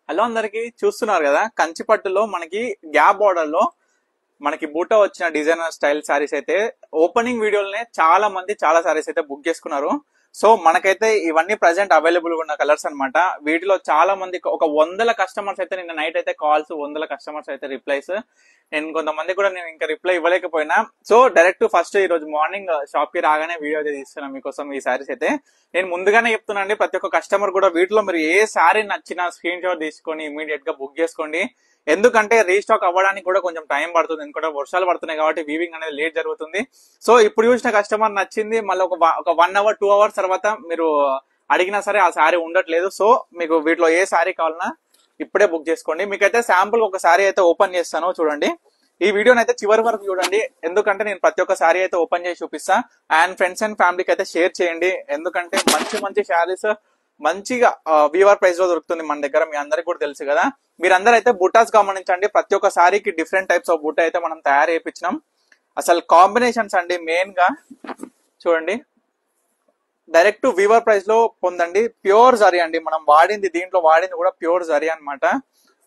Hello అందరికి చూస్తున్నారు కదా కంచిపట్టులో మనకి గ్యాప్ బార్డర్ లో మనకి బూటా వచ్చిన డిజైనర్ స్టైల్ సారీస్ అయితే ఓపెనింగ్ వీడియోలనే చాలా మంది చాలా సారీస్ అయితే బుక్ చేసుకున్నారు. సో మనకైతే ఇవన్నీ ప్రెసెంట్ అవైలబుల్ గా ఉన్న కలర్స్ అన్నమాట. వీటిలో చాలా మంది ఒక 100 కస్టమర్స్ అయితే నిన్న నైట్ అయితే కాల్స్ 100 కస్టమర్స్ అయితే రిప్లైస్ నేను కొంతమంది కూడా నేను ఇంకా రిప్లై ఇవ్వలేకపోయినా. సో డైరెక్ట్ ఫస్ట్ ఈ రోజు మార్నింగ్ షాప్ కి రాగానే వీడియో అయితే తీస్తున్నాను మీకోసం. ఈ సారీస్ అయితే నేను ముందుగానే చెప్తున్నానండి, ప్రతి ఒక్క కస్టమర్ కూడా వీటిలో మీరు ఏ సారీ నచ్చినా స్క్రీన్ షాట్ తీసుకొని ఇమీడియట్ గా బుక్ చేసుకోండి. ఎందుకంటే రీస్టాక్ అవ్వడానికి కూడా కొంచెం టైం పడుతుంది, ఎందుకంటే వర్షాలు పడుతున్నాయి కాబట్టి వీవింగ్ అనేది లేట్ జరుగుతుంది. సో ఇప్పుడు చూసిన కస్టమర్ నచ్చింది, మళ్ళీ ఒక 1 అవర్ 2 అవర్స్ తర్వాత మీరు అడిగినా సరే ఆ సారీ ఉండట్లేదు. సో మీకు వీటిలో ఏ సారీ కావాలన్నా ఇప్పుడే బుక్ చేసుకోండి. మీకైతే శాంపుల్ ఒక సారీ అయితే ఓపెన్ చేస్తాను చూడండి. ఈ వీడియోని అయితే చివరి వరకు చూడండి, ఎందుకంటే నేను ప్రతి ఒక్క సారీ అయితే ఓపెన్ చేసి చూపిస్తా. అండ్ ఫ్రెండ్స్ అండ్ ఫ్యామిలీకి అయితే షేర్ చేయండి, ఎందుకంటే మంచి మంచి శారీస్ మంచిగా వీవర్ ప్రైస్ లో దొరుకుతుంది మన దగ్గర, మీ అందరికి కూడా తెలుసు కదా. మీరందరూ అయితే బుటాస్ గమనించండి, ప్రతి ఒక్క సారీకి డిఫరెంట్ టైప్స్ ఆఫ్ బుట్ట అయితే మనం తయారు చేయించినాం. అసలు కాంబినేషన్స్ అండి మెయిన్ గా చూడండి, డైరెక్ట్ వీవర్ ప్రైస్ లో పొందండి. ప్యూర్ జరీ అండి, మనం దీంట్లో వాడింది కూడా ప్యూర్ జరీ అన్నమాట.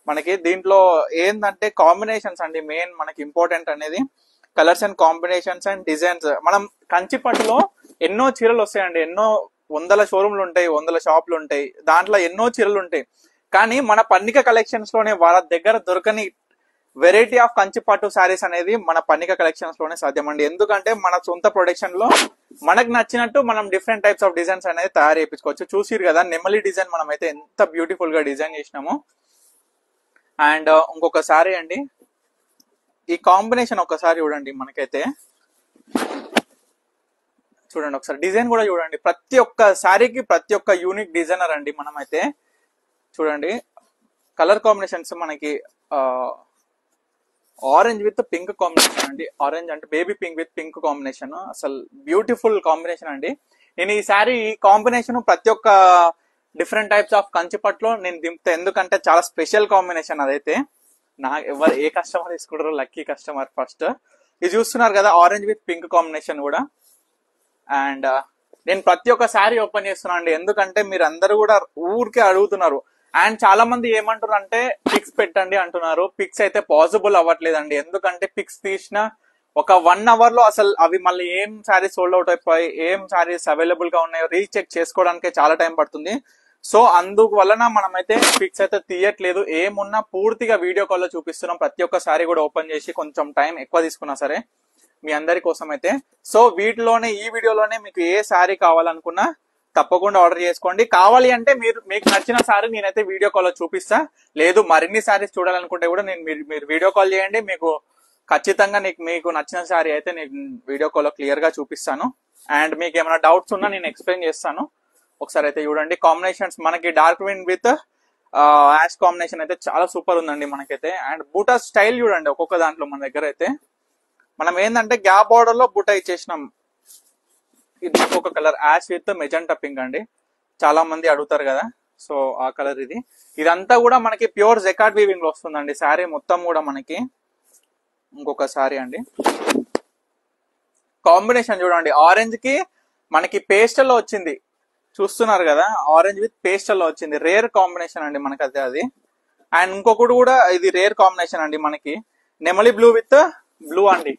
మనకి దీంట్లో ఏంటంటే కాంబినేషన్స్ అండి మెయిన్ మనకి ఇంపార్టెంట్ అనేది, colours and combinations and designs. మనం కంచిపట్టులో ఎన్నో చీరలు వస్తాయండి, ఎన్నో 100 షోరూమ్లు ఉంటాయి, 100 షాపులు ఉంటాయి, దాంట్లో ఎన్నో చీరలు ఉంటాయి. కానీ మన పన్నిక కలెక్షన్స్ లోనే వాళ్ళ దగ్గర దొరకని వెరైటీ ఆఫ్ కంచిపట్టు సారీస్ అనేది మన పన్నిక కలెక్షన్స్ లోనే సాధ్యమండి. ఎందుకంటే మన సొంత ప్రొడక్షన్ లో మనకు నచ్చినట్టు మనం డిఫరెంట్ టైప్స్ ఆఫ్ డిజైన్స్ అనేది తయారు చేయించుకోవచ్చు. చూసిరు కదా నెమలి డిజైన్ మనం అయితే ఎంత బ్యూటిఫుల్ గా డిజైన్ చేసినాము. అండ్ ఇంకొక సారీ అండి, ఈ కాంబినేషన్ ఒకసారి చూడండి, మనకైతే చూడండి ఒకసారి డిజైన్ కూడా చూడండి. ప్రతి ఒక్క శారీకి ప్రతి ఒక్క యూనిక్ డిజైనర్ అండి. మనమైతే చూడండి కలర్ కాంబినేషన్స్ మనకి ఆరెంజ్ విత్ పింక్ కాంబినేషన్ అండి. ఆరెంజ్ అంటే baby pink with pink combination, అసలు బ్యూటిఫుల్ కాంబినేషన్ అండి. నేను ఈ శారీ కాంబినేషన్ ప్రతి ఒక్క డిఫరెంట్ టైప్స్ ఆఫ్ కంచిపట్లో నేను దింపుతా, ఎందుకంటే చాలా స్పెషల్ కాంబినేషన్ అదైతే. ఎవరు ఏ కస్టమర్ తీసుకుంటారో లక్కీ కస్టమర్. ఫస్ట్ ఇది చూస్తున్నారు కదా ఆరెంజ్ విత్ పింక్ కాంబినేషన్ కూడా. అండ్ నేను ప్రతి ఒక్క శారీ ఓపెన్ చేస్తున్నాను అండి, ఎందుకంటే మీరు అందరూ కూడా ఊరికే అడుగుతున్నారు. అండ్ చాలా మంది ఏమంటారు అంటే పిక్స్ పెట్టండి అంటున్నారు. పిక్స్ అయితే పాసిబుల్ అవ్వట్లేదండి, ఎందుకంటే పిక్స్ తీసిన ఒక 1 అవర్ లో అసలు అవి మళ్ళీ ఏం శారీస్ సోల్డ్ అవుట్ అయిపోయి ఏం శారీస్ అవైలబుల్ గా ఉన్నాయో రీచెక్ చేసుకోవడానికి చాలా టైం పడుతుంది. సో అందువలన మనమైతే పిక్స్ అయితే తీయట్లేదు, ఏమున్నా పూర్తిగా వీడియో కాల్ లో చూపిస్తున్నాం. ప్రతి ఒక్క శారీ కూడా ఓపెన్ చేసి కొంచెం టైం ఎక్కువ తీసుకున్నా సరే మీ అందరి కోసం అయితే. సో వీటిలోనే ఈ వీడియోలోనే మీకు ఏ శారీ కావాలనుకున్నా తప్పకుండా ఆర్డర్ చేసుకోండి. కావాలి అంటే మీకు నచ్చిన శారీ నేనైతే వీడియో కాల్ లో చూపిస్తా. లేదు మరిన్ని శారీస్ చూడాలనుకుంటే కూడా మీరు వీడియో కాల్ చేయండి, మీకు ఖచ్చితంగా మీకు నచ్చిన శారీ అయితే నేను వీడియో కాల్ లో క్లియర్ గా చూపిస్తాను. అండ్ మీకు ఏమైనా డౌట్స్ ఉన్నా నేను ఎక్స్ప్లెయిన్ చేస్తాను. ఒకసారి అయితే చూడండి కాంబినేషన్స్, మనకి dark green with ash combination అయితే చాలా సూపర్ ఉందండి మనకైతే. అండ్ బూటా స్టైల్ చూడండి ఒక్కొక్క దాంట్లో మన దగ్గర అయితే. మనం ఏంటంటే గ్యాప్ బార్డర్ లో బూటా ఇచ్చేసినాం. ఇది ఇంకొక colour ash with magenta pink అండి, చాలా మంది అడుగుతారు కదా. సో ఆ కలర్ ఇది. ఇదంతా కూడా మనకి ప్యూర్ జెకార్డ్ వీవింగ్ లో వస్తుందండి శారీ మొత్తం కూడా మనకి. ఇంకొక శారీ అండి, కాంబినేషన్ చూడండి, ఆరెంజ్ కి మనకి పేస్టల్ లో వచ్చింది, చూస్తున్నారు కదా, ఆరెంజ్ విత్ పేస్టల్ లో వచ్చింది. రేర్ కాంబినేషన్ అండి మనకి అదే అది. అండ్ ఇంకొకటి కూడా ఇది రేర్ కాంబినేషన్ అండి, మనకి నెమలి బ్లూ విత్ బ్లూ అండి.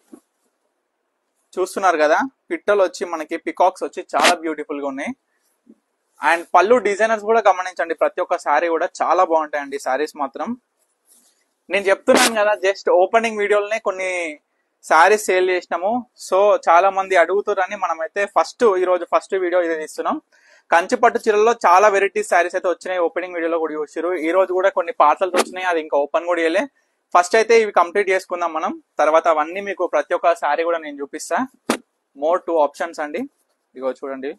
చూస్తున్నారు కదా పిట్టలు వచ్చి మనకి పికాక్స్ వచ్చి చాలా బ్యూటిఫుల్ గా ఉన్నాయి. అండ్ పళ్ళు డిజైనర్స్ కూడా గమనించండి, ప్రతి ఒక్క శారీ కూడా చాలా బాగుంటాయండి శారీస్ మాత్రం. నేను చెప్తున్నాను కదా జస్ట్ ఓపెనింగ్ వీడియోలనే కొన్ని శారీస్ సేల్ చేసినాము. సో చాలా మంది అడుగుతారని మనమైతే ఈ రోజు ఫస్ట్ వీడియో ఇదే తీస్తున్నాం. కంచిపట్టు చీరల్లో చాలా వెరైటీస్ శారీస్ అయితే వచ్చినాయి, ఓపెనింగ్ వీడియోలో కూడా చూసారు. ఈ రోజు కూడా కొన్ని పార్సల్స్ వచ్చినాయి, అది ఇంకా ఓపెన్ కూడా చేయలే. ఫస్ట్ అయితే ఇవి కంప్లీట్ చేసుకుందాం మనం, తర్వాత అవన్నీ మీకు ప్రతి ఒక్క శారీ కూడా నేను చూపిస్తా. మోర్ 2 ఆప్షన్స్ అండి, ఇగో చూడండి